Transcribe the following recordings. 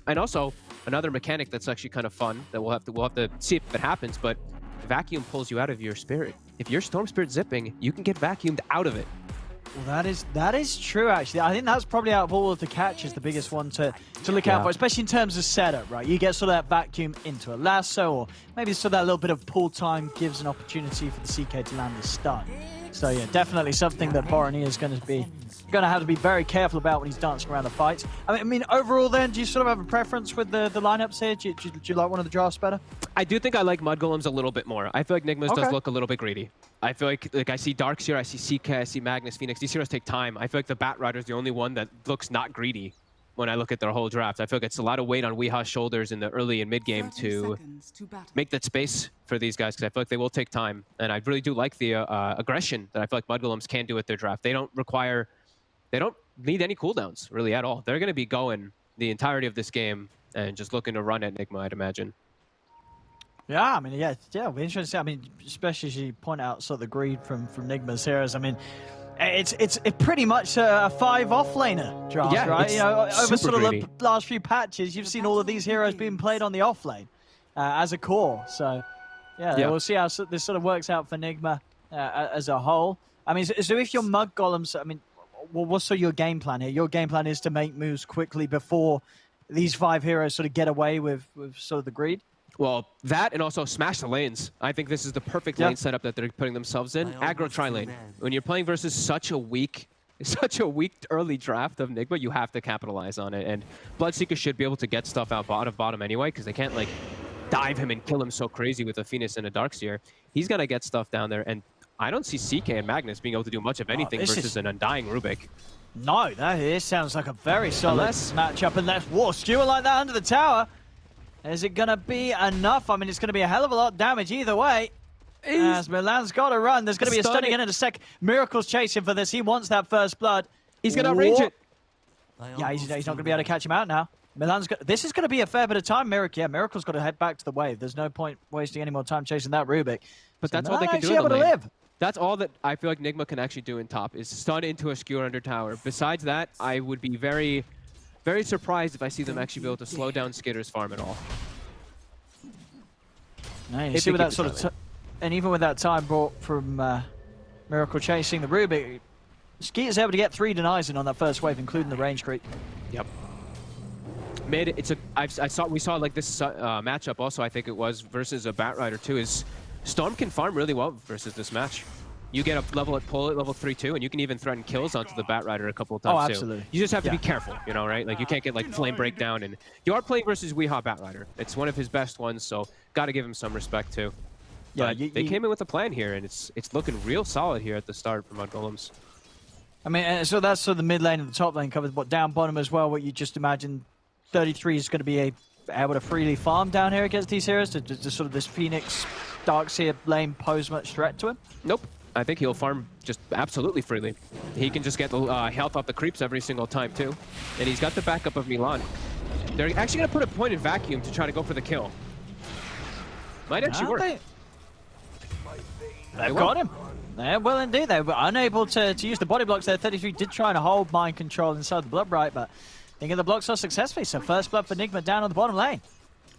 And also, another mechanic that's actually kind of fun that we'll have to see if it happens, but vacuum pulls you out of your spirit. If you're Storm Spirit zipping, you can get vacuumed out of it. Well, that is true, actually. I think that's probably out of all of the catches the biggest one to look out for, especially in terms of setup, right? You get sort of that vacuum into a lasso, or maybe sort of that little bit of pull time gives an opportunity for the CK to land the stun. So yeah, definitely something that Borony is going to have to be very careful about when he's dancing around the fights. I mean, overall then, do you sort of have a preference with the lineups here? Do you like one of the drafts better? I do think I like mudgolems a little bit more. I feel like Nigma's does look a little bit greedy. I feel like I see Darks here, I see CK, I see Magnus, Phoenix. These heroes take time. I feel like the Bat Rider is the only one that looks not greedy when I look at their whole draft. I feel like it's a lot of weight on Weeha's shoulders in the early and mid game to make that space for these guys, because I feel like they will take time. And I really do like the aggression that I feel like mudgolems can do with their draft. They don't need any cooldowns really at all. They're going to be going the entirety of this game and just looking to run at Nigma, I'd imagine. Yeah, I mean, yeah, it'll be interesting. I mean, especially as you point out sort of the greed from Nigma's heroes. I mean, it's pretty much a 5 offlaner draft, right? You know, over sort of the last few patches, you've seen all of these heroes being played on the offlane as a core. So, yeah, we'll see how this sort of works out for Nigma as a whole. I mean, so if you're mudgolems, I mean, well, what's sort of your game plan here? Your game plan is to make moves quickly before these 5 heroes sort of get away with sort of the greed? Well, that and also smash the lanes. I think this is the perfect lane setup that they're putting themselves in. Aggro tri-lane. When you're playing versus such a weak early draft of Nigma, you have to capitalize on it. And Bloodseeker should be able to get stuff out bottom anyway, because they can't like dive him and kill him so crazy with a Phoenix and a Darkseer. He's gonna get stuff down there, and I don't see CK and Magnus being able to do much of anything versus an Undying Rubik. No, that sounds like a very solid matchup, unless Skewer like that under the tower. Is it going to be enough? I mean, it's going to be a hell of a lot of damage either way. As Milan's got to run. There's going to be a stun again in a sec. Miracle's chasing for this. He wants that first blood. He's going to range it. Yeah, he's not going to be able to catch him out now. This is going to be a fair bit of time, Miracle. Yeah, Miracle's got to head back to the wave. There's no point wasting any more time chasing that Rubik. But that's all they can do in the lane. That's all that I feel like Nigma can actually do in top, is stun into a Skewer under tower. Besides that, I would be very surprised if I see them actually be able to slow down Skitter's farm at all. No, you see with that sort of, and even with that time brought from Miracle chasing the Rubik, Skeeter's able to get 3 denies in on that first wave, including the range creep. Yep. Mid, we saw like this matchup also. I think it was versus a Bat Rider too. Is Storm can farm really well versus this match. You get a level at pull at level 3-2, and you can even threaten kills onto the Bat Rider a couple of times absolutely. too. You just have to be careful, you know, right? Like you can't get like flame breakdown, and you are playing versus Weeha Bat Rider. It's one of his best ones, so got to give him some respect too. Yeah, but they came in with a plan here, and it's looking real solid here at the start for mudgolems. I mean, so that's sort of the mid lane and the top lane covered, but down bottom as well. What you just imagine, 33 is going to be able to freely farm down here against these heroes. To sort of this Phoenix Darkseer lane pose much threat to him? Nope. I think he'll farm just absolutely freely. He can just get the health off the creeps every single time too. And he's got the backup of Milan. They're actually going to put a point in vacuum to try to go for the kill. Might actually work. They've got him. Yeah, well, indeed. They were unable to use the body blocks there. 33 did try to hold mind control inside the blood bright, but thinking the blocks are successfully. So first blood for Nigma down on the bottom lane.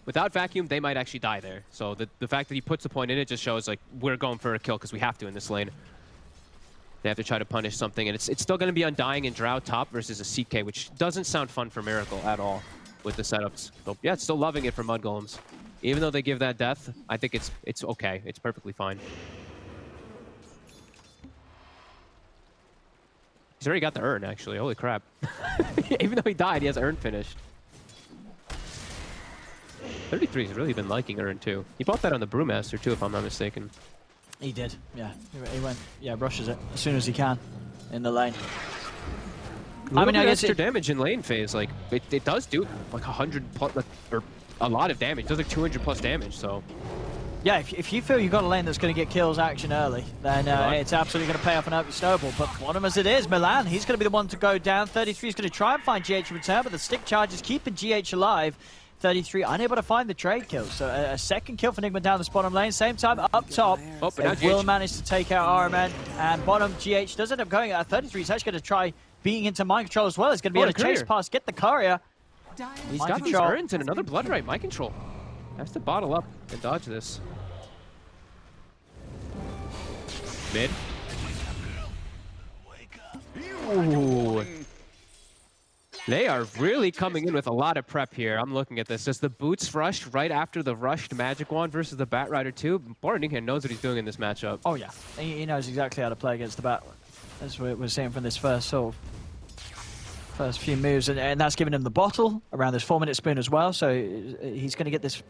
Without vacuum, they might actually die there. So the fact that he puts the point in it just shows like we're going for a kill because we have to in this lane. They have to try to punish something, and it's still going to be Undying and Drow top versus a CK, which doesn't sound fun for Miracle at all with the setups. So yeah, it's still loving it for mudgolems. Even though they give that death, I think it's okay. It's perfectly fine. He's already got the urn, actually. Holy crap. Even though he died, he has urn finished. 33's really been liking urn too. He bought that on the Brewmaster too, if I'm not mistaken. He did, yeah. He went, rushes it as soon as he can in the lane. I mean, I guess extra damage in lane phase, like it does do like 100 plus, or a lot of damage. It does like 200 plus damage, so. Yeah, if you feel you've got a lane that's going to get kills action early, then it's absolutely going to pay off and up your snowball. But one of them as it is, Milan, he's going to be the one to go down. 33 is going to try and find GH in return, but the stick charge is keeping GH alive. 33 unable to find the trade kill. So a second kill for Nigma down this bottom lane. Same time up top, they will manage to take out RMN. And bottom, GH does end up going at 33. He's actually going to try being into mind control as well. He's going to be able to chase past, get the courier. He's got these urns and another blood right. Mind control. Has to bottle up and dodge this. Mid. Ooh. They are really coming in with a lot of prep here. I'm looking at this. As the boots rushed right after the rushed Magic Wand versus the Bat Rider 2, Borinighan knows what he's doing in this matchup. Oh yeah, he knows exactly how to play against the Bat. That's what we're seeing from this first few moves, and that's giving him the bottle around this 4-minute spoon as well. So he's going to get this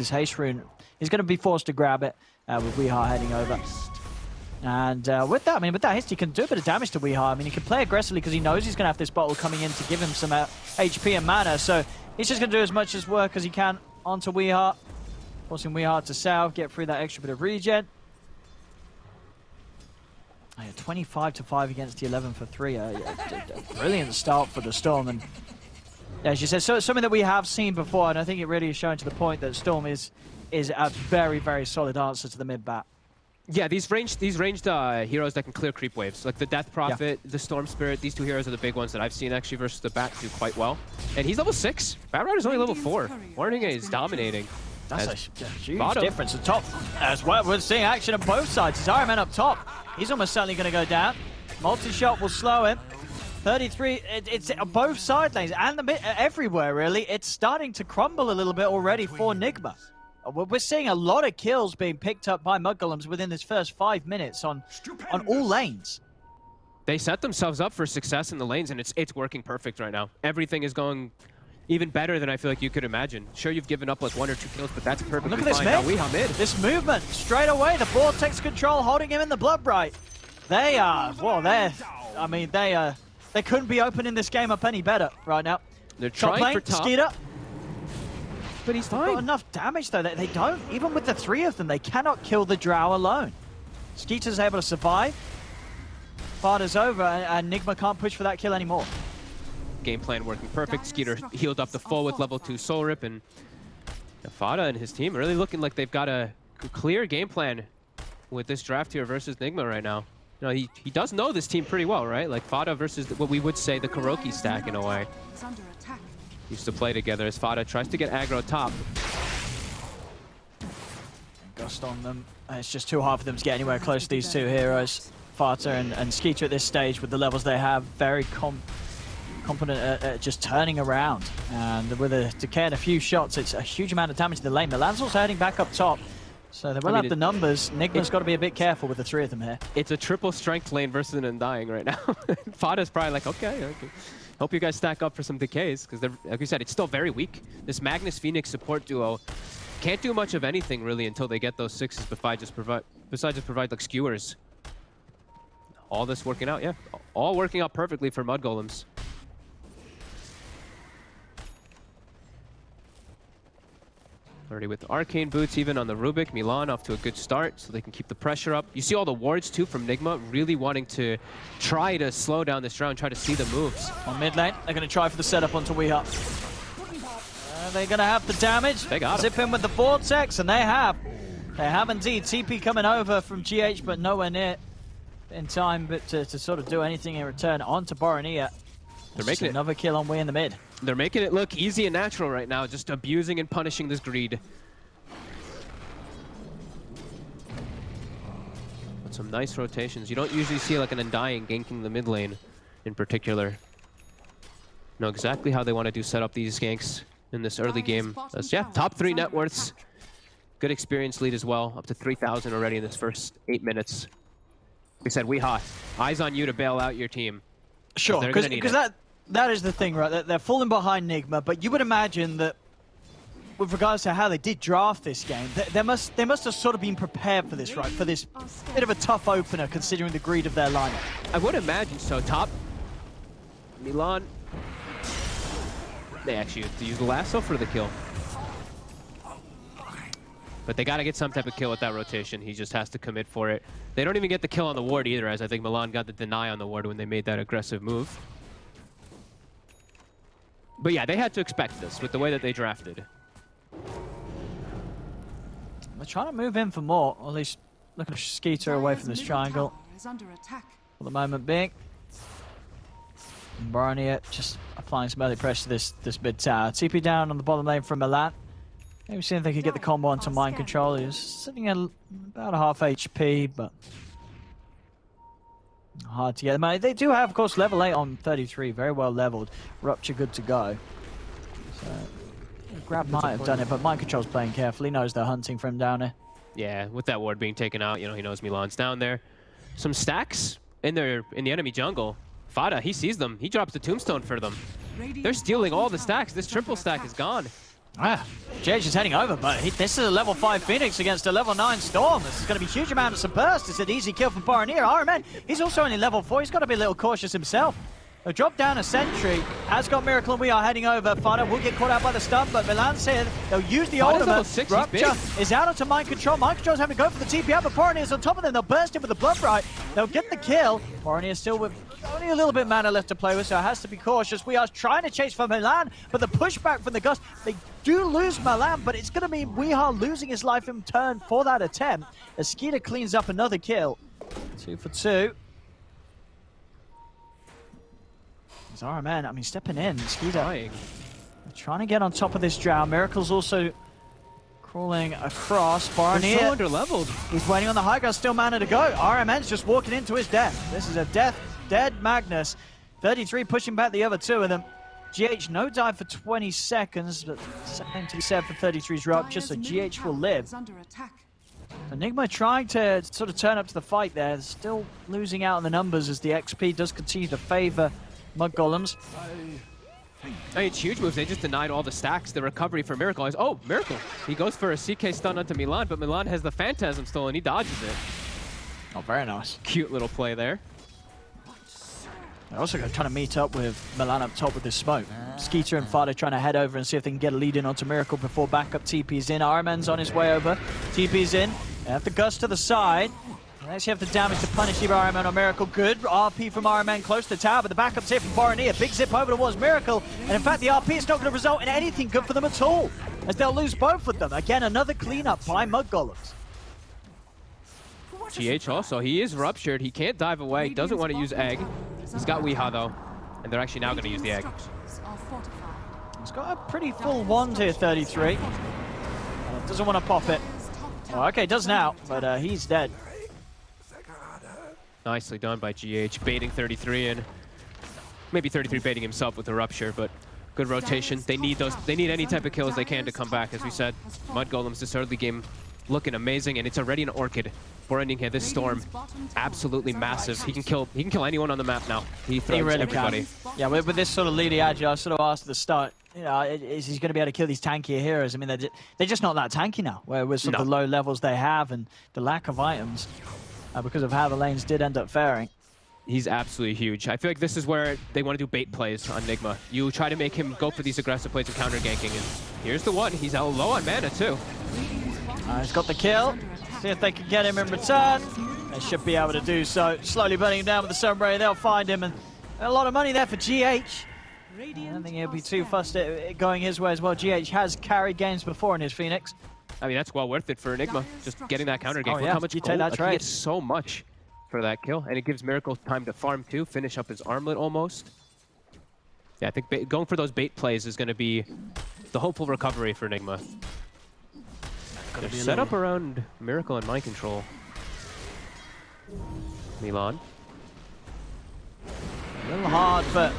haste rune. He's going to be forced to grab it with Weeha heading over. And with that haste, he can do a bit of damage to Weeha. I mean, he can play aggressively because he knows he's going to have this bottle coming in to give him some HP and mana. So he's just going to do as much as work as he can onto Weeha, forcing Weeha to south, get through that extra bit of regen. 25-5 against the 11 for 3. A brilliant start for the Storm. And as you said, so something that we have seen before, and I think it really is showing to the point that Storm is a very, very solid answer to the mid-bat. Yeah, these ranged heroes that can clear creep waves, like the Death Prophet, the Storm Spirit. These two heroes are the big ones that I've seen actually versus the Bat do quite well. And he's level 6. Bat Rider's only level 4. Borinighan is dominating. That's a huge difference. The top as well. We're seeing action on both sides. His Iron Man up top. He's almost certainly going to go down. Multi-shot will slow him. 33. It's both side lanes and the mid, everywhere really. It's starting to crumble a little bit already for Nigma. We're seeing a lot of kills being picked up by mudgolems within this first 5 minutes on all lanes. They set themselves up for success in the lanes, and it's working perfect right now. Everything is going even better than I feel like you could imagine. Sure, you've given up like 1 or 2 kills, but that's perfectly fine. Look at this mid. This movement straight away. The vortex control holding him in the blood bright. They are, well, they couldn't be opening this game up any better right now. They're trying for top. Skeeter. But he's fine. Got enough damage though. They don't, even with the 3 of them, they cannot kill the Drow alone. Skeeter's able to survive. Fada's over, and Nigma can't push for that kill anymore. Game plan working perfect. Skeeter healed up the full with level 2 Soul Rip, and Fada and his team really looking like they've got a clear game plan with this draft here versus Nigma right now. You know, he does know this team pretty well, right? Like Fada versus what we would say the Kuroki stack in a way. Used to play together as Fada tries to get aggro top. Gust on them. It's just too hard for them to get anywhere close to these two heroes. Fada and Skeeter at this stage with the levels they have, very competent at just turning around. And with a decay and a few shots, it's a huge amount of damage to the lane. Milan's also heading back up top. So they will have the numbers. Nigma's got to be a bit careful with the 3 of them here. It's a triple strength lane versus an Undying right now. Fada's probably like, okay. Hope you guys stack up for some decays, because like you said, it's still very weak. This Magnus Phoenix support duo can't do much of anything really until they get those 6s besides just provide like skewers. All this working out, yeah. All working out perfectly for mudgolems. Already with the Arcane Boots even on the Rubik. Milan off to a good start so they can keep the pressure up. You see all the wards too from Nigma really wanting to try to slow down this round, try to see the moves. On mid lane, they're going to try for the setup onto Weeha. They're going to have the damage. They got Zip in with the Vortex, and they have. They have indeed. TP coming over from GH, but nowhere near in time but to sort of do anything in return onto Borinighan. They're making another kill on Wee in the mid. They're making it look easy and natural right now, just abusing and punishing this greed. But some nice rotations. You don't usually see like an Undying ganking the mid lane in particular. Know exactly how they want to do set up these ganks in this early game. Yeah, top 3 net worths. Good experience lead as well, up to 3,000 already in this first 8 minutes. We said, Weeha, eyes on you to bail out your team. Sure, because that is the thing, right? They're falling behind Nigma, but you would imagine that with regards to how they did draft this game, they must have sort of been prepared for this, right? For this bit of a tough opener, considering the greed of their lineup. I would imagine so. Top, Milan. They actually use the lasso for the kill. But they got to get some type of kill with that rotation. He just has to commit for it. They don't even get the kill on the ward either, as I think Milan got the deny on the ward when they made that aggressive move. But yeah, they had to expect this with the way that they drafted. They're trying to move in for more, or at least looking to Skeeter away from this triangle. For the moment being. Barnier just applying some early pressure to this mid tower. TP down on the bottom lane from Milan. Maybe see if they could get the combo onto Mind Control. He's sitting at about a half HP, but hard to get them. They do have, of course, level 8 on 33. Very well leveled. Rupture good to go. So, Grab might have done it, but Mind Control's playing carefully. Knows they're hunting for him down there. Yeah, with that ward being taken out, you know, he knows Milan's down there. Some stacks in the enemy jungle. Fada, he sees them. He drops the tombstone for them. They're stealing all the stacks. This triple stack is gone. JH is heading over, but this is a level 5 Phoenix against a level 9 Storm. This is going to be a huge amount of some burst. It's an easy kill for Boronier. RMN, he's also only level 4. He's got to be a little cautious himself. They'll drop down a sentry. Has got Miracle, and we are heading over. Fada will get caught out by the stun, but Milan's here. They'll use the ultimate. Rupture is out onto Mind Control. Mind Control's having to go for the TP out, but Boronier's on top of them. They'll burst in with the Blood Right. They'll get the kill. Boronier's still with only a little bit of mana left to play with, so it has to be cautious. We are trying to chase for Milan, but the pushback from the Gust, they do lose Milan, but it's going to mean Weehaw losing his life in turn for that attempt. As Skeeter cleans up another kill. 2 for 2. It's RMN, I mean, stepping in. Skeeter trying to get on top of this Drow. Miracle's also crawling across. Barnier, so under-leveled. He's waiting on the high ground, still mana to go. RMN's just walking into his death. This is a dead Magnus. 33 pushing back the other two of them. GH no dive for 20 seconds, but same to be said for 33's Rupture, so GH will live. Nigma trying to sort of turn up to the fight there. Still losing out on the numbers as the XP does continue to favor mudgolems. I mean, it's huge moves. They just denied all the stacks. The recovery for Miracle is, oh, Miracle. He goes for a CK stun onto Milan, but Milan has the Phantasm still, and he dodges it. Oh, very nice. Cute little play there. They're also going to try to meet up with Milan up top with this smoke. Skeeter and Fada trying to head over and see if they can get a lead in onto Miracle before backup TP's in. Arman's on his way over. TP's in. They have the Gust to the side. They actually have the damage to punish either Arman or Miracle. Good RP from Arman close to the tower, but the backup's here from Boronier. Big zip over towards Miracle. And in fact, the RP is not going to result in anything good for them at all, as they'll lose both of them. Again, another cleanup by mudgolems. GH also, he is ruptured. He can't dive away. Doesn't want to use egg. He's got Weehaw though, and they're actually now going to use the egg. He's got a pretty full wand here, 33. Doesn't want to pop it. Oh, okay, does now, but he's dead. Nicely done by GH, baiting 33 in. Maybe 33 baiting himself with the rupture, but good rotation. They need those. They need any type of kills they can to come back. As we said, mudgolems this early game looking amazing, and it's already an Orchid. Before ending here, this Storm, absolutely massive. He can kill anyone on the map now. He throws really everybody. Yeah, with this sort of leading edge, I sort of asked at the start, you know, is he going to be able to kill these tankier heroes? I mean, they're just not that tanky now, with sort of the low levels they have and the lack of items because of how the lanes did end up faring. He's absolutely huge. I feel like this is where they want to do bait plays on Nigma. You try to make him go for these aggressive plays of counter ganking, and here's the one. He's out low on mana too. He's got the kill. See if they can get him in return. They should be able to do so. Slowly burning him down with the Sunray. They'll find him, and a lot of money there for GH. I don't think he'll be too fussed at going his way as well. GH has carried games before in his Phoenix. I mean, that's well worth it for Nigma. Just getting that counter gank. Oh, yeah. How much you take that trade. He gets so much for that kill, and it gives Miracle time to farm too, finish up his armlet almost. Yeah, I think going for those bait plays is going to be the hopeful recovery for Nigma. They're set up around Miracle and Mind Control. Milan. A little hard, but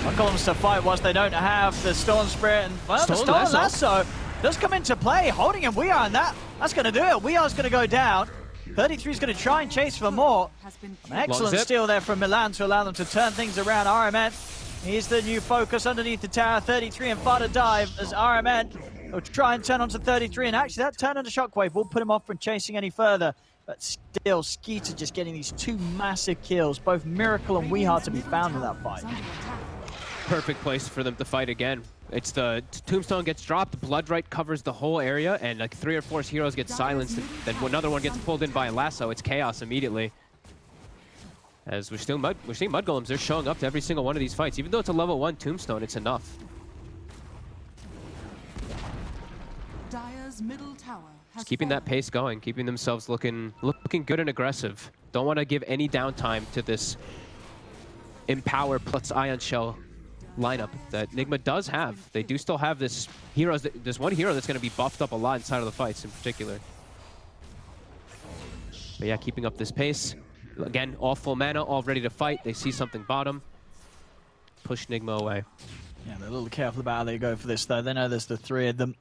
mudgolems to fight whilst they don't have the Storm Spirit. And well, the Storm Lasso does come into play, holding him. Weehaw, and that's going to do it. Weeha's going to go down. 33 is going to try and chase for more. An excellent steal there from Milan to allow them to turn things around. RMN, he's the new focus underneath the tower. 33 and Fada dive as RMN will try and turn onto 33, and actually that turn into Shockwave will put him off from chasing any further. But still, Skeeter just getting these two massive kills, both Miracle and Weehaw to be found in that fight. Perfect place for them to fight again. It's the Tombstone gets dropped, Bloodright covers the whole area, and like 3 or 4 heroes get silenced, and then another one gets pulled in by a lasso. It's chaos immediately. As we're seeing mudgolems, they're showing up to every single one of these fights. Even though it's a level 1 Tombstone, it's enough. Just keeping that pace going, keeping themselves looking good and aggressive. Don't want to give any downtime to this Empower plus Ion Shell lineup that Nigma does have. They do still have this there's one hero that's going to be buffed up a lot inside of the fights in particular. But yeah, keeping up this pace. Again, all full mana, all ready to fight. They see something bottom. Push Nigma away. Yeah, they're a little careful about how they go for this, though. They know there's the three of them.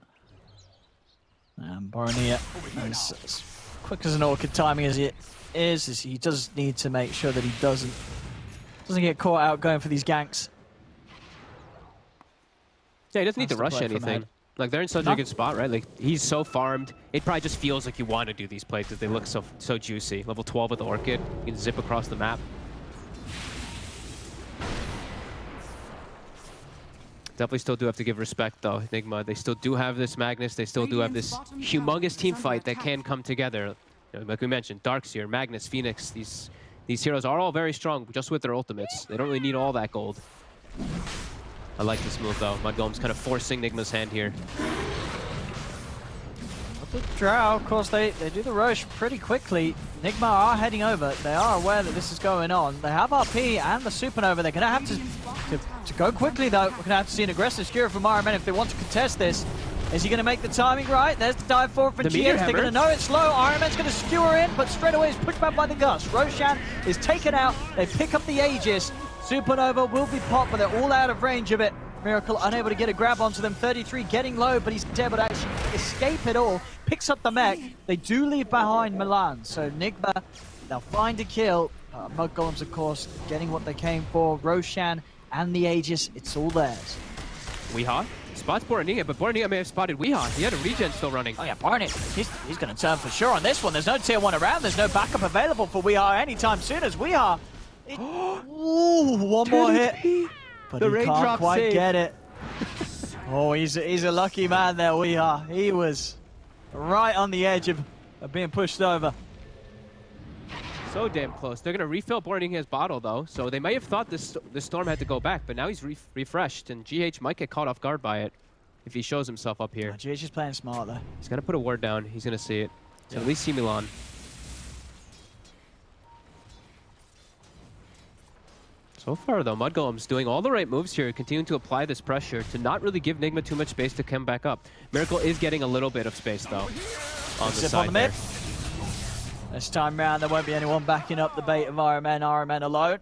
Boromir, as quick as an orchid timing as it is, he does need to make sure that he doesn't get caught out going for these ganks. Yeah, he doesn't need to rush anything. Like, they're in such a good spot, right? Like, he's so farmed. It probably just feels like you want to do these plays because they look so juicy. Level 12 with the Orchid. You can zip across the map. Definitely still do have to give respect, though, Nigma. They still do have this Magnus. They still do have this humongous team fight that can come together. You know, like we mentioned, Darkseer, Magnus, Phoenix. These heroes are all very strong just with their ultimates. They don't really need all that gold. I like this move, though. Mudgolem's kind of forcing Nigma's hand here. With the Drow, of course, they do the rush pretty quickly. Nigma are heading over. They are aware that this is going on. They have RP and the Supernova. They're going to have to go quickly, though. We're going to have to see an aggressive skewer from RMN if they want to contest this. Is he going to make the timing right? There's the dive forward for GH. They're going to know it's low. RMN's going to skewer in, but straight away is pushed back by the Gust. Roshan is taken out. They pick up the Aegis. Supernova will be popped, but they're all out of range of it. Miracle unable to get a grab onto them. 33 getting low, but he's able to actually escape it all. Picks up the mech. They do leave behind Milan, so Nigma, they'll find a kill. Mudgolems, of course, getting what they came for. Roshan and the Aegis, it's all theirs. Weehaw spots Boromir, but Boromir may have spotted Weehaw. He had a regen still running. Oh yeah, Boromir, he's going to turn for sure on this one. There's no tier 1 around. There's no backup available for Weehaw anytime soon as Weehaw. Ooh, one more hit. But he can't quite get it. Oh, he's a lucky man there, Weehaw. He was right on the edge of being pushed over. So damn close. They're going to refill Boromir's bottle, though. So they may have thought this storm had to go back, but now he's refreshed, and GH might get caught off guard by it if he shows himself up here. GH is playing smart, though. He's going to put a ward down. He's going to see it. So at least see Milan. So far, though, Mudgolem's doing all the right moves here, continuing to apply this pressure to not really give Nigma too much space to come back up. Miracle is getting a little bit of space, though, on the side there. This time round, there won't be anyone backing up the bait of RMN alone.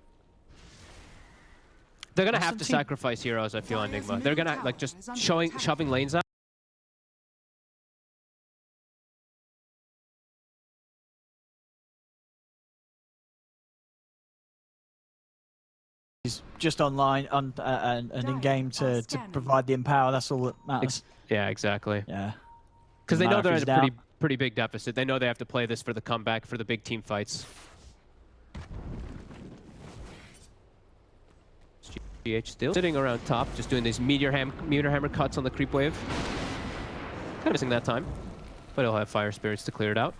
They're going to have to sacrifice heroes, I feel, on Nigma. They're going to, like, just shoving lanes out. He's just online and in-game to provide the empower. That's all that matters. Yeah, exactly. Yeah. Because they know they're at a pretty big deficit. They know they have to play this for the comeback, for the big team fights. GH still sitting around top, just doing these meteor hammer cuts on the creep wave. Kind of missing that time, but he'll have fire spirits to clear it out.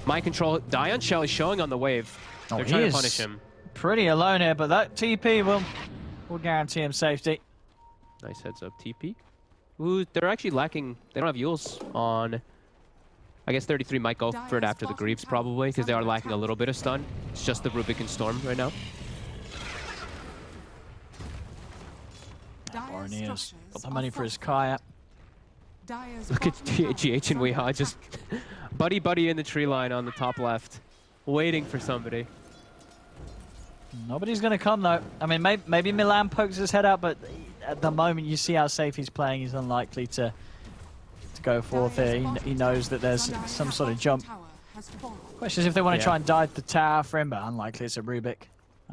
Mind control. Dion Shell is showing on the wave. They're trying to punish him. Pretty alone here, but that TP will guarantee him safety. Nice heads up TP. Ooh, they're actually lacking. They don't have Yules on. I guess 33 might go for it after the Greaves probably, because they are lacking a little bit of stun. It's just the Rubik and Storm right now. Boromir's got the money for his kayak. Look at GH and Weehaw just buddy in the tree line on the top left, waiting for somebody. Nobody's going to come, though. I mean, maybe Milan pokes his head out, but at the moment you see how safe he's playing, he's unlikely to go forth here. He knows that there's some sort of jump. Question is if they want to try and dive the tower for him, but unlikely. It's a Rubik.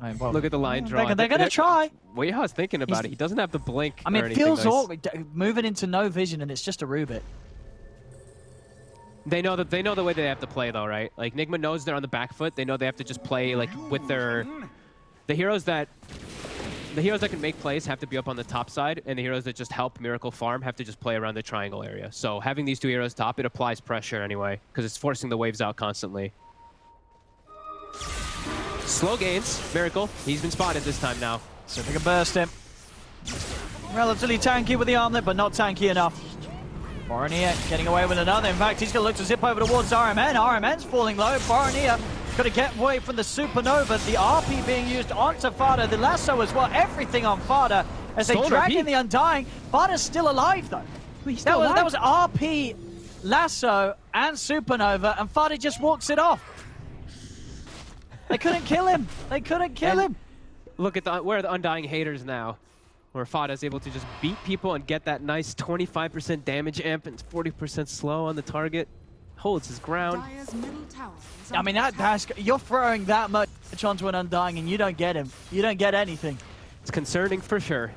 I mean, well, look at the line draw. They're going to try. Weehaw's thinking about it. He doesn't have to blink. I mean, it feels awkward moving into no vision, and it's just a Rubik. They know the way they have to play, though, right? Like, Nigma knows they're on the back foot. They know they have to just play like with their the heroes that can make plays have to be up on the top side, and the heroes that just help Miracle farm have to just play around the triangle area. So having these two heroes top, it applies pressure anyway, because it's forcing the waves out constantly. Slow gains, Miracle. He's been spotted this time now. So if we can burst him. Relatively tanky with the armlet, but not tanky enough. Boromir getting away with another. In fact, he's going to look to zip over towards RMN. RMN's falling low. Boromir Got to get away from the Supernova. The RP being used onto Fada. The lasso as well. Everything on Fada as they drag in the Undying. Fada's still alive, though. That was RP, lasso, and Supernova, and Fada just walks it off. They couldn't kill him. They couldn't kill him. Look at where are the Undying haters now, where Fada's able to just beat people and get that nice 25% damage amp and 40% slow on the target. Holds his ground. I mean, you're throwing that much onto an Undying and you don't get him. You don't get anything. It's concerning for sure.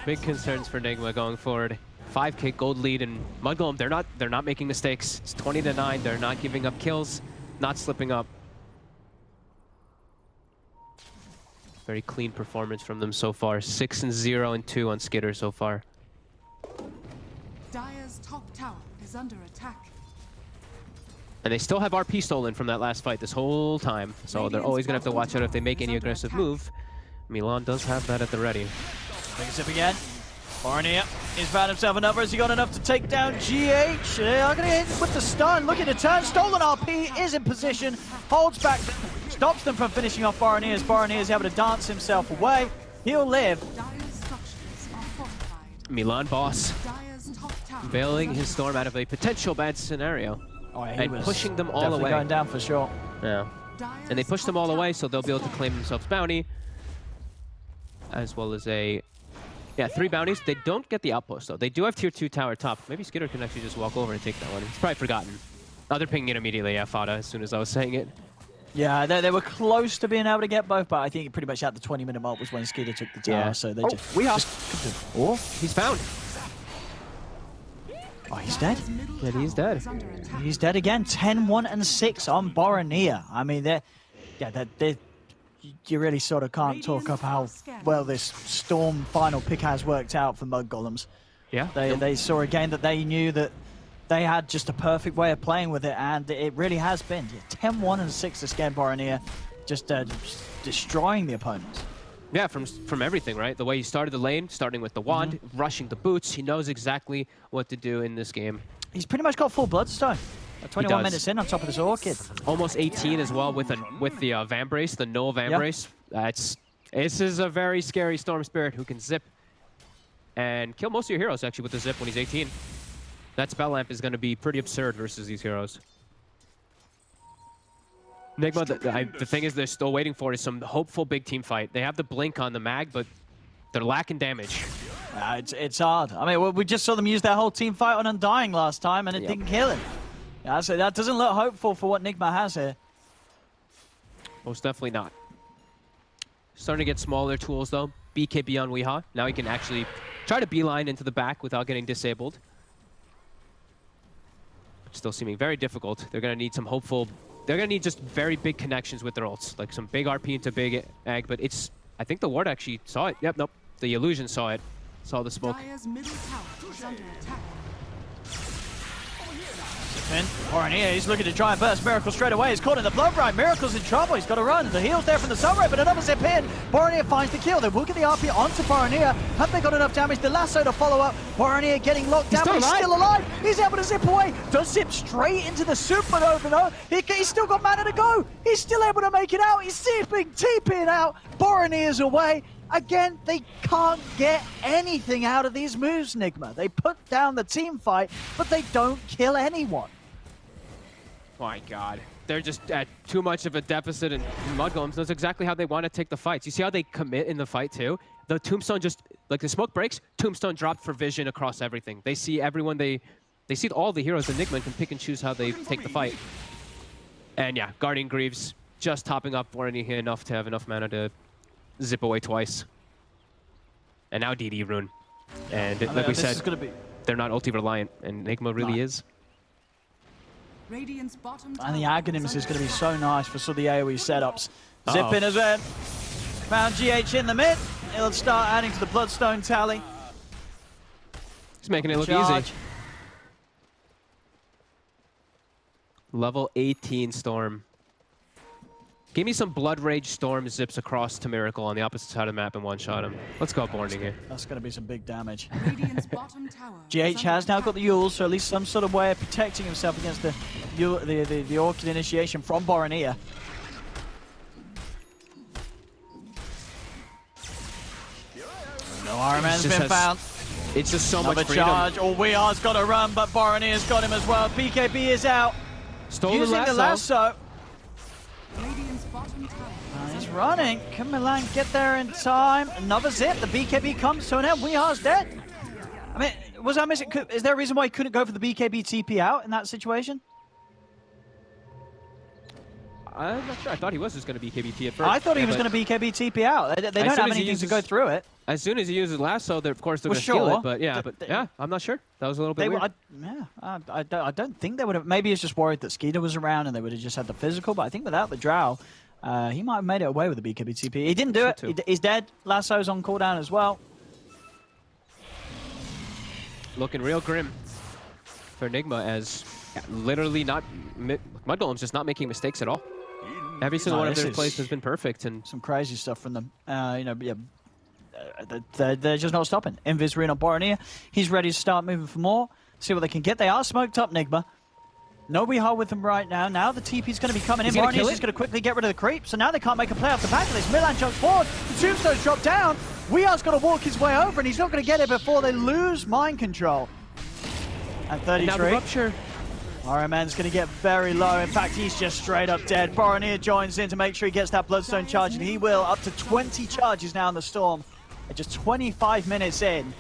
Big concerns for Nigma going forward. 5k gold lead, and mudgolem, they're not making mistakes. It's 20-9. They're not giving up kills, not slipping up. Very clean performance from them so far. 6-0 and 2 on Skitter so far. Dire's top tower is under attack. And they still have RP stolen from that last fight this whole time. So they're always going to have to watch out if they make any aggressive move. Milan does have that at the ready. Take a sip again. Barnier has found himself another. Has he got enough to take down GH? They are going to hit with the stun. Looking to turn. Stolen RP is in position. Holds back. Stops them from finishing off Barnier as Barnier is able to dance himself away. He'll live. Milan boss bailing his storm out of a potential bad scenario. Oh, yeah, and pushing them all away. Going down for sure. Yeah. And they push them all away, so they'll be able to claim themselves bounty. As well as 3 bounties. They don't get the outpost, though. They do have tier 2 tower top. Maybe Skitter can actually just walk over and take that one. He's probably forgotten. Oh, they're pinging it immediately, Fada, as soon as I was saying it. Yeah, they were close to being able to get both, but I think pretty much at the 20-minute mark was when Skitter took the tower, so they Oh, he's found. Oh, he's dead? Yeah, he's dead. He's dead again. 10-1 and 6 on Boromir. I mean, you really sort of can't talk up how well this Storm final pick has worked out for mudgolems. Yeah. They saw again that they knew that they had just a perfect way of playing with it, and it really has been. 10-1 and 6 this game, Boromir, just destroying the opponents. Yeah, from everything, right? The way he started the lane, starting with the wand, rushing the boots. He knows exactly what to do in this game. He's pretty much got full Bloodstone. 21 minutes in on top of this Orchid. Almost 18 as well with the Vambrace, the Null Vambrace. This is a very scary Storm Spirit who can zip and kill most of your heroes actually with the zip when he's 18. That spell lamp is going to be pretty absurd versus these heroes. Nigma, the thing is they're still waiting for is some hopeful big team fight. They have the blink on the mag, but they're lacking damage. It's hard. I mean, we just saw them use their whole team fight on Undying last time, and it didn't kill him. Yeah, so that doesn't look hopeful for what Nigma has here. Most definitely not. Starting to get smaller tools, though. BKB on Weehaw. Now he can actually try to beeline into the back without getting disabled. Still seeming very difficult. They're going to need some hopeful... They're going to need just very big connections with their ults. Like some big RP into big egg, but it's... I think the ward actually saw it. Yep, nope. The illusion saw it. Saw the smoke. He's looking to try and burst Miracle straight away. He's caught in the blood ride. Miracle's in trouble. He's got to run. The heal's there from the sunray, but another zip in. Boromir finds the kill. They will get the RP onto Boromir. Have they got enough damage? The lasso to follow up. Boromir getting locked down, but he's still alive. He's able to zip away. Does zip straight into the Supernova, though. He's still got mana to go. He's still able to make it out. He's zipping, TPing out. Boromir's away. Again, they can't get anything out of these moves, Nigma. They put down the team fight, but they don't kill anyone. My God. They're just at too much of a deficit, and mudgolems knows exactly how they want to take the fights. You see how they commit in the fight, too? The tombstone just, like the smoke breaks, tombstone dropped for vision across everything. They see everyone, they see all the heroes. Enigma can pick and choose how they take the fight. And yeah, Guardian Greaves just topping up Warren enough to have enough mana to zip away twice. And now DD Rune. And like we said, they're not ulti-reliant, and Nigma really is. And the Aghanims is going to be so nice for some of the AoE setups. Zip in as well. Found GH in the mid. He'll start adding to the Bloodstone tally. He's making it look easy. Level 18 Storm. Give me some Blood Rage Storm zips across to Miracle on the opposite side of the map and one-shot him. Let's go Borny here. That's going to be some big damage. Radiant's bottom tower GH has now got the Yule, so at least some sort of way of protecting himself against the Orchid initiation from Boromir. No Iron Man's been found. It's just so Another much freedom. charge. Oh, Weir's got to run, but Boronir's got him as well. BKB is out. Stolen Using the lasso. Radiant's bottom tower He's running. Can Milan get there in time? Another zip. The BKB comes to an end. Weir's dead. I mean, was I missing? Is there a reason why he couldn't go for the BKB TP out in that situation? I'm not sure. I thought he was just going to BKB at first. I thought he was going to BKB TP out. They don't have anything to go through it. As soon as he uses lasso, of course they're going to steal it. But yeah, I'm not sure. That was a little bit weird. I don't think they would have. Maybe it's just worried that Skeeter was around and they would have just had the physical. But I think without the Drow, he might have made it away with the BKB TP. He didn't do it. He's dead. Lasso's on cooldown as well. Looking real grim for Nigma as literally not mudgolems just not making mistakes at all. Every single one of their plays has been perfect, and some crazy stuff from them. They're just not stopping. Invis Rune on Boromir. He's ready to start moving for more. See what they can get. They are smoked up, Nigma. No hard with them right now. Now the TP's going to be coming in. Boronir's just going to quickly get rid of the creep. So now they can't make a play off the back of this. Milan jumps forward. The tombstone's dropped down. Weir's got to walk his way over, and he's not going to get it before they lose mind control. At 33. Now the rupture. Iron Man's going to get very low. In fact, he's just straight up dead. Boromir joins in to make sure he gets that Bloodstone charge, and he will. Up to 20 charges now in the Storm. At just 25 minutes in.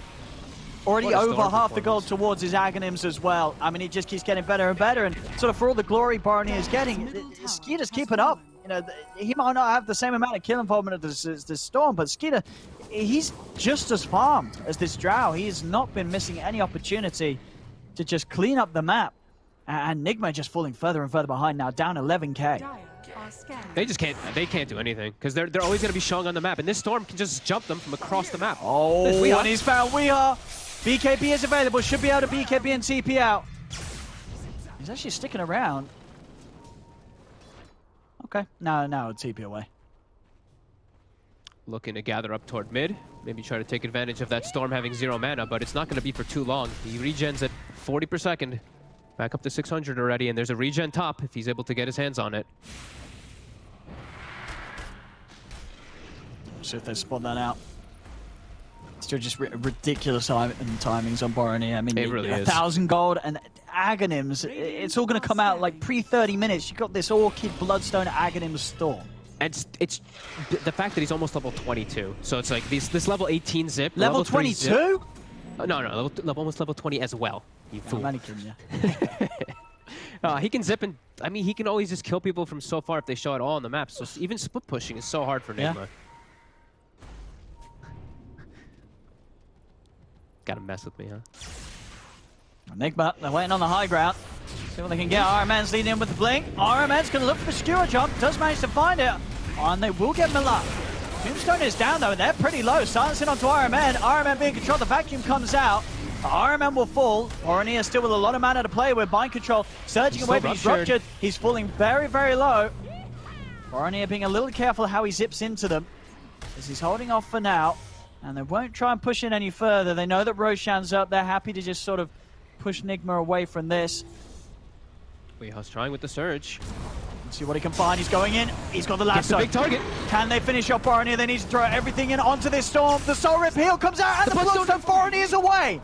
Already over half the gold towards his Aghanims as well. I mean, he just keeps getting better and better. And sort of for all the glory Boromir is getting, Skeeter's keeping up. You know, he might not have the same amount of kill involvement as this Storm, but Skeeter, he's just as farmed as this Drow. He has not been missing any opportunity to just clean up the map. And Nigma just falling further and further behind now, down 11k. They can't do anything because they're always going to be showing on the map, and this Storm can just jump them from across the map. Oh, and he's found Weeha. BKB is available, should be able to BKB and TP out. He's actually sticking around. Okay, now TP away. Looking to gather up toward mid, maybe try to take advantage of that Storm having 0 mana, but it's not going to be for too long. He regens at 40 per second. Back up to 600 already, and there's a regen top if he's able to get his hands on it. See if they spot that out. Still just ridiculous timings on Boromir. I mean, it really is. 1,000 gold and Aghanims. It's all going to come out like pre-30 minutes. You've got this Orchid Bloodstone Aghanim Storm. And it's the fact that he's almost level 22. So it's like this level 18 zip. Level 22? No, almost level 20 as well. You fool. Mannequin, yeah. He can zip and, I mean, he can always just kill people from so far if they show it all on the map. So even split pushing is so hard for Nigma. Yeah. Gotta mess with me, huh? Nigma, they're waiting on the high ground. See what they can get. Iron Man's leading in with the blink. Iron Man's going to look for the skewer jump. Does manage to find it. And they will get Milan. Tombstone is down though, and they're pretty low. Silencing onto Iron Man. Iron Man being controlled. The vacuum comes out. Iron Man will fall. Boromir still with a lot of mana to play with. Mind control surging away, but he's ruptured. He's falling very, very low. Boromir being a little careful how he zips into them, as he's holding off for now. And they won't try and push in any further. They know that Roshan's up. They're happy to just sort of push Nigma away from this. Weeha's trying with the surge. Let's see what he can find. He's going in. He's got the lasso. Big target. Can they finish off Boromir? They need to throw everything in onto this Storm. The Soul Rip heal comes out, and the Bloodstone Boromir is away.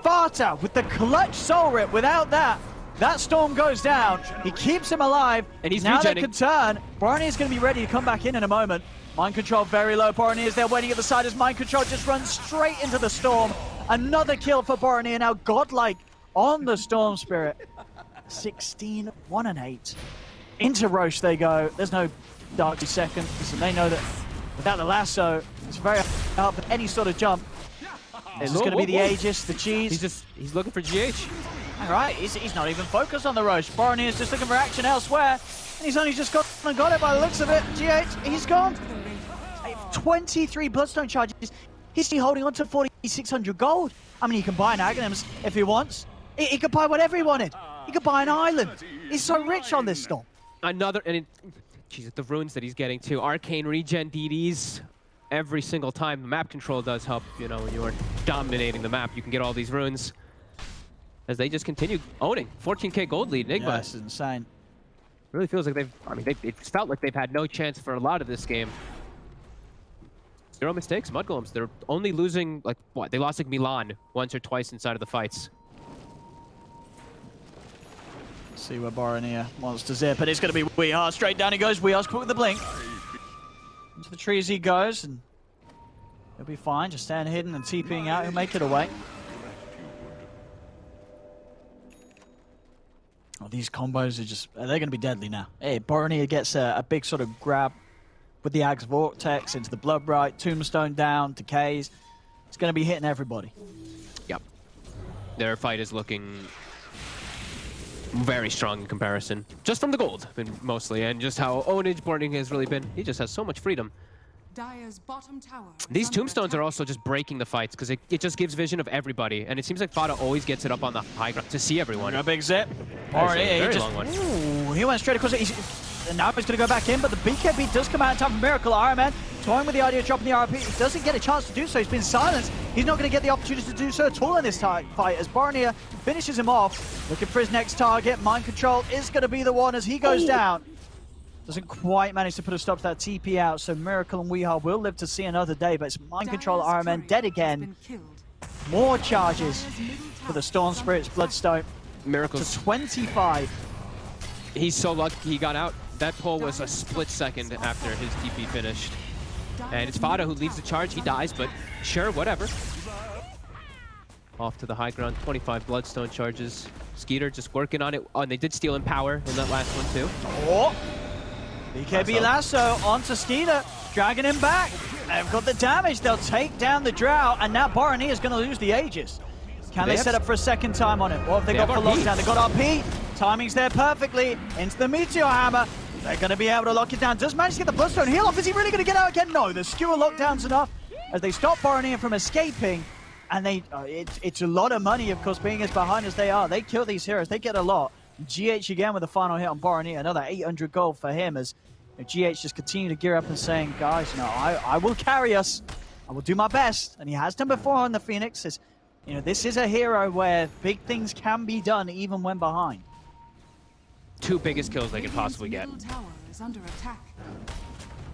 Varta with the clutch Soul Rip. Without that, that Storm goes down. He keeps him alive. And he's now they can turn. Boromir is going to be ready to come back in a moment. Mind control very low. Boromir is there waiting at the side as mind control just runs straight into the Storm. Another kill for Boromir, now godlike on the Storm Spirit. 16, 1 and 8. Into Roche they go. There's no Dark second. So they know that without the lasso, it's very hard for any sort of jump. It's going to be the Aegis, the cheese. He's looking for GH. All right, he's not even focused on the Roche. Boromir is just looking for action elsewhere. And he's only just got it by the looks of it. GH, he's gone. 23 Bloodstone charges. He's still holding on to 4,600 gold. I mean, he can buy an Aghanims if he wants. He could buy whatever he wanted. He could buy an island. He's so rich on this Storm. And Jeez, the runes that he's getting too. Arcane regen DDs every single time. The map control does help, you know, when you are dominating the map. You can get all these runes as they just continue owning. 14K gold lead, Nigma. Yeah, it's insane. Really feels like it felt like they've had no chance for a lot of this game. 0 mistakes, mudgolems. They're only losing, like, what? They lost, like, Milan once or twice inside of the fights. See where Boronia wants to zip, and it's going to be Weehar. Straight down he goes. Weehar's quick with the blink. Into the trees he goes, and he'll be fine. Just stand hidden and TPing out. He'll make it away. Oh, these combos are just, they're going to be deadly now. Hey, Boronia gets a big sort of grab with the Axe Vortex into the Blood Bright, Tombstone down, decays. It's going to be hitting everybody. Yep. Their fight is looking very strong in comparison. Just from the gold, mostly, and just how ownage Boronia has really been. He just has so much freedom. Dire's bottom tower. These tombstones are also just breaking the fights because it just gives vision of everybody, and it seems like Fada always gets it up on the high ground to see everyone. A big zip. Very long one. Ooh, he went straight across it. And now he's going to go back in, but the BKB does come out in time for Miracle. Iron Man toying with the idea of dropping the RP. He doesn't get a chance to do so. He's been silenced. He's not going to get the opportunity to do so at all in this fight as Boronia finishes him off. Looking for his next target. Mind Control is going to be the one as he goes down. Doesn't quite manage to put a stop to that TP out, so Miracle and Weehar will live to see another day, but it's Mind Control, Iron Man dead again. More charges for the Storm Spirit's Bloodstone. Miracles. To 25. He's so lucky he got out. That pull was a split second after his TP finished. And it's Fada who leads the charge. He dies, but sure, whatever. Off to the high ground, 25 Bloodstone charges. Skeeter just working on it. Oh, and they did steal in power in that last one too. Oh! BKB lasso onto Skeeter, dragging him back. They've got the damage. They'll take down the Drow, and now Boronia is going to lose the Aegis. Can they set up for a second time on it? What have they got for lockdown? They got RP. Timing's there perfectly. Into the Meteor Hammer. They're going to be able to lock it down. Does manage to get the Bloodstone heal off. Is he really going to get out again? No, the skewer lockdown's enough as they stop Boronia from escaping. And they, it's a lot of money, of course, being as behind as they are. They kill these heroes. They get a lot. GH again with the final hit on Boronia. Another 800 gold for him as GH just continue to gear up and saying, guys, no, I will carry us. I will do my best. And he has done before on the Phoenix. It's, you know, this is a hero where big things can be done even when behind. 2 biggest kills they could possibly get.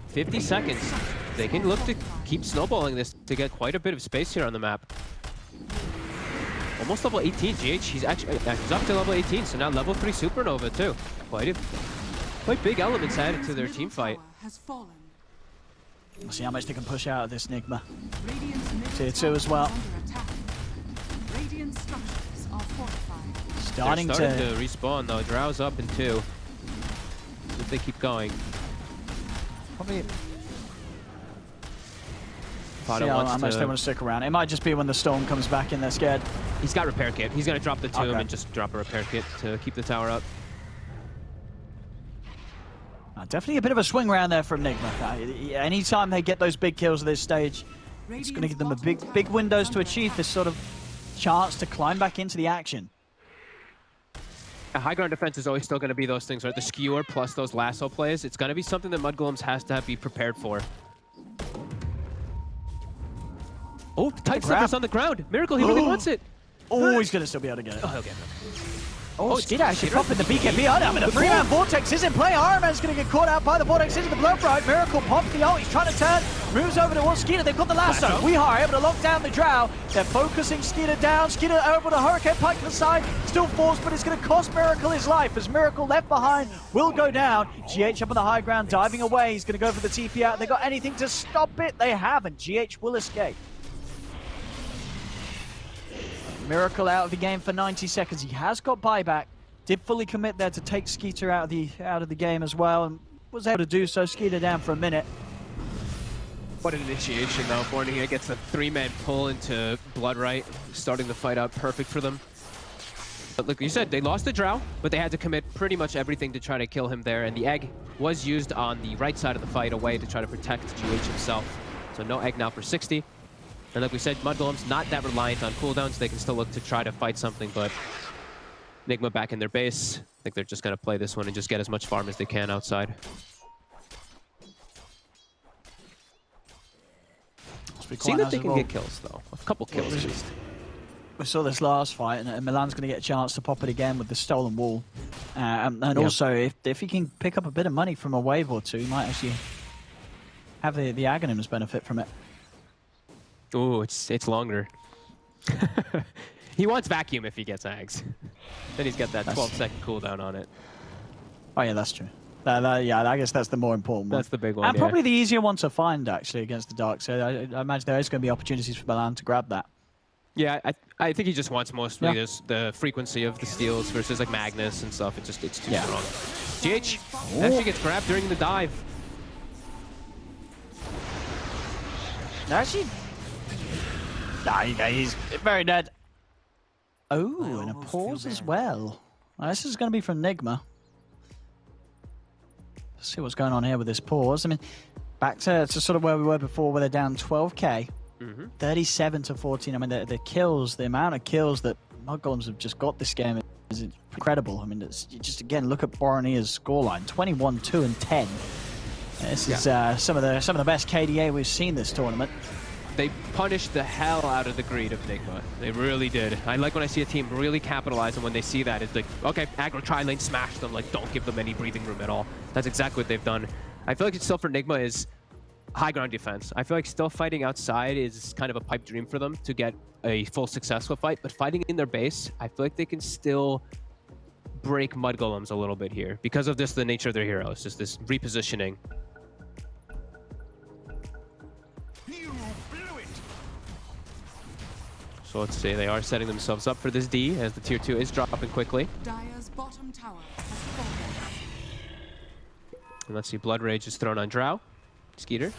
50 seconds. They can look to keep snowballing this to get quite a bit of space here on the map. Almost level 18, GH. He's up to level 18, so now level 3 Supernova too. Quite big elements added to their team fight. We'll see how much they can push out of this Nigma. Tier 2 as well. Starting to respawn though. Drow's up in 2. If they keep going. Probably. See how much they want to stick around. It might just be when the storm comes back and they're scared. He's got repair kit. He's going to drop the tomb and just drop a repair kit to keep the tower up. Definitely a bit of a swing around there from Nigma. Anytime they get those big kills at this stage, it's going to give them a big windows to achieve this sort of chance to climb back into the action. A high ground defense is always still going to be those things, right? The skewer plus those lasso plays. It's going to be something that Mudgolems has to be prepared for. Oh, tight slippers on the ground. Miracle, he really wants it. Oh, he's going to still be able to get it. Oh, he'll get it. Oh, Skeeter actually popping the BKB on him, and the 3-man Vortex is in play. Iron Man's going to get caught out by the Vortex into the Blood Bright. Miracle pops the ult. He's trying to turn, moves over towards Skeeter. They've got the lasso. Weehar able to lock down the Drow. They're focusing Skeeter down. Skeeter over to Hurricane Pike to the side. Still forced, but it's going to cost Miracle his life as Miracle left behind will go down. GH up on the high ground, diving away. He's going to go for the TP out. They got anything to stop it? They haven't. GH will escape. Miracle out of the game for 90 seconds. He has got buyback. Did fully commit there to take Skeeter out of the game as well, and was able to do so. Skeeter down for a minute. What an initiation though. Boronia gets a 3-man pull into Bloodright, starting the fight out perfect for them. But like you said, they lost the Drow, but they had to commit pretty much everything to try to kill him there, and the egg was used on the right side of the fight away to try to protect GH himself. So no egg now for 60. And like we said, Mudgolems not that reliant on cooldowns. They can still look to try to fight something, but Nigma back in their base. I think they're just going to play this one and just get as much farm as they can outside. to be quite Seeing that nice they as can well. get kills, though. A couple kills at least. We saw this last fight, and Milan's going to get a chance to pop it again with the stolen wall. And also, if he can pick up a bit of money from a wave or two, he might actually have the Aghanims benefit from it. Ooh, it's longer. He wants vacuum if he gets Ags. Then he's got that 12-second cooldown on it. Oh yeah, that's true. Yeah, I guess that's the more important one. That's the big one, And probably the easier one to find, actually, against the Dark. So I imagine there is going to be opportunities for Milan to grab that. Yeah, I think he just wants mostly the frequency of the steals versus like Magnus and stuff. It's too strong. GH actually gets grabbed during the dive. Actually, nah, he's very dead. Oh, and a pause as well. This is going to be from Nigma. Let's see what's going on here with this pause. I mean, back to sort of where we were before, where they're down 12k. 37 to 14. I mean, the kills, the amount of kills that mudgolems have just got this game is incredible. I mean, it's just, again, look at Boronia's scoreline: 21, 2, and 10. This is some of the best KDA we've seen this tournament. They punished the hell out of the greed of Nigma. They really did. I like when I see a team really capitalize, and when they see that, it's like, okay, aggro tri-lane, smash them. Like, don't give them any breathing room at all. That's exactly what they've done. I feel like it's still for Nigma is high ground defense. I feel like still fighting outside is kind of a pipe dream for them to get a full successful fight, but fighting in their base, I feel like they can still break mudgolems a little bit here because of this, the nature of their heroes, just this repositioning. So let's see, they are setting themselves up for this D as the tier 2 is dropping quickly. Dire's bottom tower has fallen. And let's see, Blood Rage is thrown on Drow. Skeeter.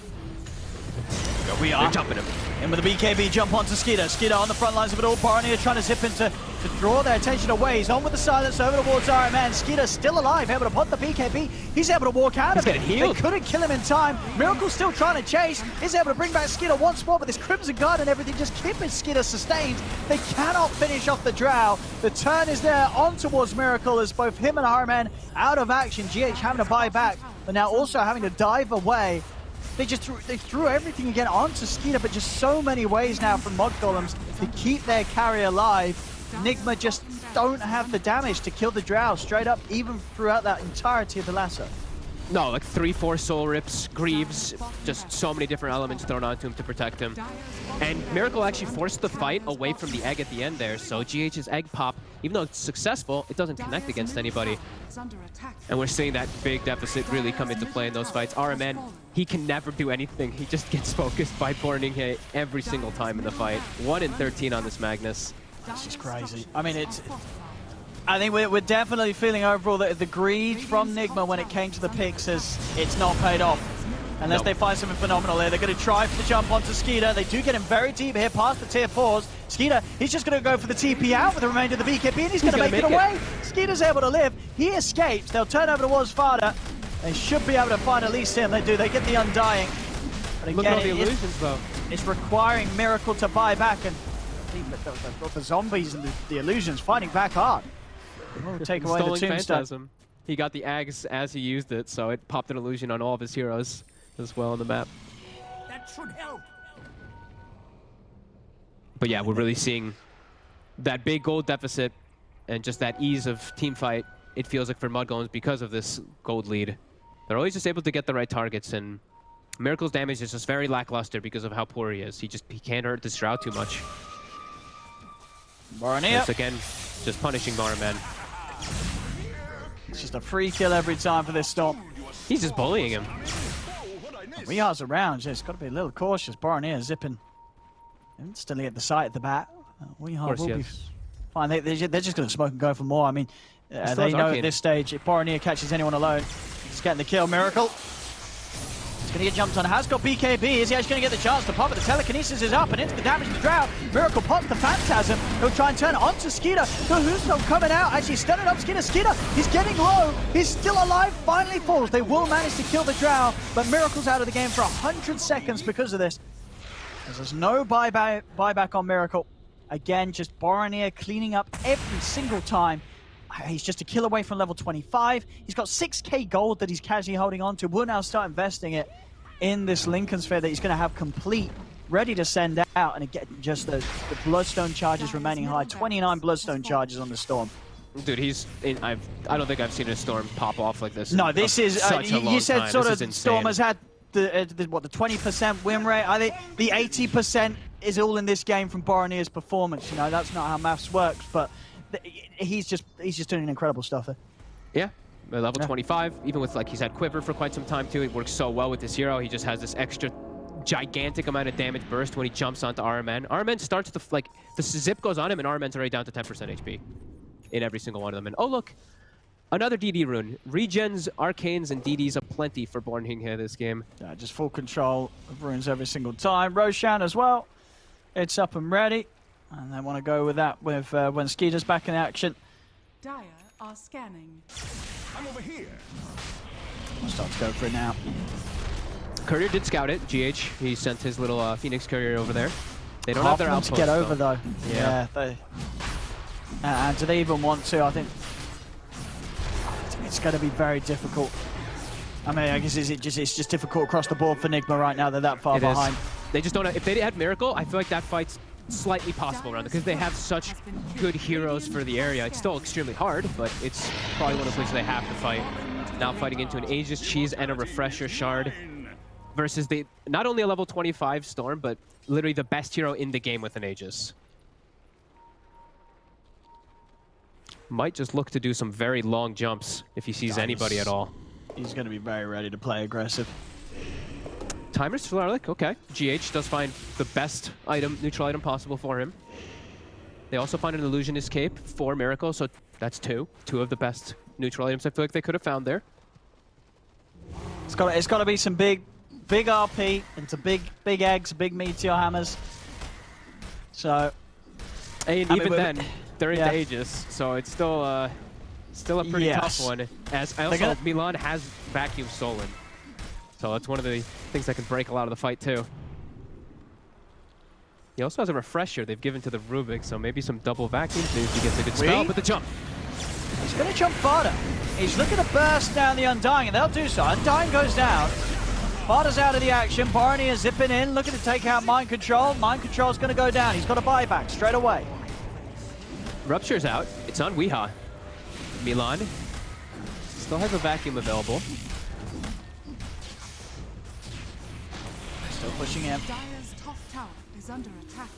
We are They're jumping him. in with the BKB jump onto Skeeter. Skeeter on the front lines of it all. Boronier trying to zip in to draw their attention away. He's on with the silence over towards Iron Man. Skeeter still alive, able to put the BKB. He's able to walk out of it. They couldn't kill him in time. Miracle still trying to chase. He's able to bring back Skeeter once more, but this Crimson Guard and everything just keeping Skeeter sustained. They cannot finish off the Drow. The turn is there on towards Miracle as both him and Iron Man out of action. GH having to buy back, but now also having to dive away. They threw everything again onto Skeeter, but just so many ways now from mudgolems to keep their carry alive. Nigma just don't have the damage to kill the Drow straight up, even throughout that entirety of the lasso. No, like 3-4 soul rips, Greaves, just so many different elements thrown onto him to protect him. And Miracle actually forced the fight away from the egg at the end there, so GH's egg pop, even though it's successful, it doesn't connect against anybody. And we're seeing that big deficit really come into play in those fights. RMN, he can never do anything. He just gets focused by burning hit every single time in the fight. 1 in 13 on this Magnus. That's just crazy. I mean, I think we're definitely feeling overall that the greed from Nigma when it came to the picks it's not paid off. Unless they find something phenomenal here. They're going to try for the jump onto Skeeter. They do get him very deep here past the tier 4s. Skeeter, he's just going to go for the TP out with the remainder of the BKB, and he's going to make it away. Skeeter's able to live. He escapes. They'll turn over towards Fada. They should be able to find at least him. They do. They get the Undying. But again, look at all the illusions, though. It's requiring Miracle to buy back, and the zombies and the illusions fighting back hard. We'll take away the tombstone. He got the Ags as he used it, so it popped an illusion on all of his heroes as well on the map. That should help. But yeah, we're really seeing that big gold deficit and just that ease of team fight, it feels like, for mudgolems because of this gold lead. They're always just able to get the right targets, and Miracle's damage is just very lackluster because of how poor he is. He can't hurt this Drow too much. Boronier. Again, just punishing Barman. It's just a free kill every time for this Storm. He's just bullying him. Weehar's around, just got to be a little cautious. Boronier zipping instantly at the site at the bat. Weehar will be fine. They're just going to smoke and go for more. I mean, they know at this stage, if Boronier catches anyone alone, he's getting the kill. Miracle. He's going to get jumped on. Has got BKB. Is he actually going to get the chance to pop it? The telekinesis is up and into the damage to Drow. Miracle pops the Phantasm. He'll try and turn it onto Skeeter. The Who's not coming out. Actually, stunning up Skeeter. Skeeter, he's getting low. He's still alive. Finally falls. They will manage to kill the Drow, but Miracle's out of the game for 100 seconds because of this. There's no buyback on Miracle. Again, just Boronier cleaning up every single time. He's just a kill away from level 25. He's got 6k gold that he's casually holding on to. We'll now start investing it in this Lincoln Sphere that he's going to have complete ready to send out, and again, just the Bloodstone charges remaining high. 29 Bloodstone charges on the Storm. Dude, I don't think I've seen a Storm pop off like this. No, this is such a long you said time. sort This of is Storm insane. has had the 20% win rate. I think the 80% is all in this game from Boromir's performance. You know, that's not how maths works, but he's just doing incredible stuff there. Yeah, level 25, even with, like, he's had Quiver for quite some time too. It works so well with this hero. He just has this extra gigantic amount of damage burst when he jumps onto RMN. RMN starts to, like, the zip goes on him and RMN's already down to 10% HP in every single one of them. And oh look, another DD rune. Regens, Arcanes, and DDs aplenty for Bornhing here this game. Yeah, just full control of runes every single time. Roshan as well. It's up and ready. And they want to go with that with when Skeeter's back in action. Dire are scanning. I'm over here. I'll start to go for it now. Courier did scout it, GH. He sent his little Phoenix Courier over there. They don't have their Half of outpost, them to get over though. Yeah. And do they even want to? I think it's going to be very difficult. I mean, I guess it's just difficult across the board for Nigma right now. They're that far behind. They just don't have, if they had Miracle, I feel like that fight's slightly possible around it because they have such good heroes for the area. It's still extremely hard, but it's probably one of the places they have to fight. Now fighting into an Aegis Cheese and a Refresher Shard versus not only a level 25 Storm, but literally the best hero in the game with an Aegis. Might just look to do some very long jumps if he sees anybody at all. He's going to be very ready to play aggressive. Timer's Florlic, okay. GH does find the best neutral item possible for him. They also find an Illusionist Cape for Miracle, so that's two of the best neutral items I feel like they could have found there. It's got to be some big RP into big eggs, big meteor hammers. So, And even then, they're into Aegis, so it's still a pretty tough one. As also, Milan has Vacuum Stolen, so that's one of the things that can break a lot of the fight too. He also has a Refresher they've given to the Rubik, so maybe some double vacuums if he gets a good spell. But the jump. He's going to jump farther. He's looking to burst down the Undying, and they'll do so. Undying goes down. Farder's out of the action. Boromir is zipping in, looking to take out Mind Control. Mind Control's going to go down. He's got a buyback straight away. Rupture's out. It's on Weeha. Milan still has a vacuum available. Still pushing him. Dire's top tower is under attack.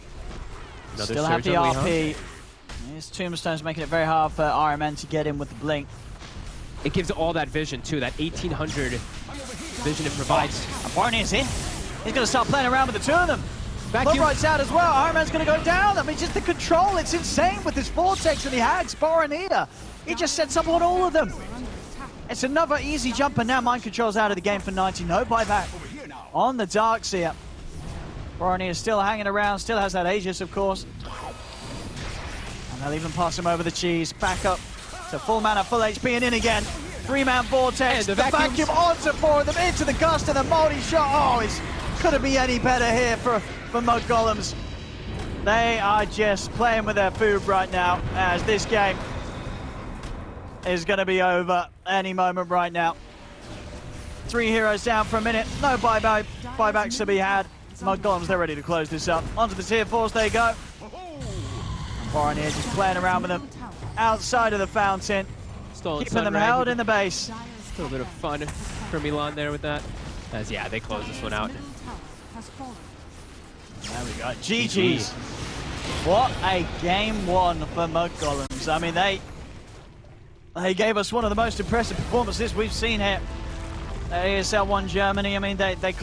Another Still have surge the on RP. His Tombstone's making it very hard for RMN to get in with the blink. It gives all that vision too, that 1800 vision it provides. And Boromir's in. He's going to start playing around with the two of them. Vacuum. Love out as well. Ironman's going to go down. I mean, just the control. It's insane with this Vortex and the Hags. Boromir. He just sets up on all of them. It's another easy jump, and now Mind Control's out of the game for 90. No buyback on the Darkseer. Boromir is still hanging around. Still has that Aegis, of course. And they'll even pass him over the cheese. Back up to full mana, full HP, and in again. Three-man Vortex. And the vacuum onto four of them. Into the gust and the multi-shot. Oh, it's couldn't be any better here for mudgolems. They are just playing with their food right now, as this game is going to be over any moment right now. 3 heroes down for a minute. No buybacks to be had. Mudgolems, they're ready to close this up. Onto the tier 4s they go. Boromir just playing around with them outside of the fountain. Keeping them held in the base. A little bit of fun for Milan there with that. As yeah, they close this one out. There we go. GG's. What a game one for Mudgolems. I mean, they gave us one of the most impressive performances we've seen here at ESL One Germany. I mean, they closed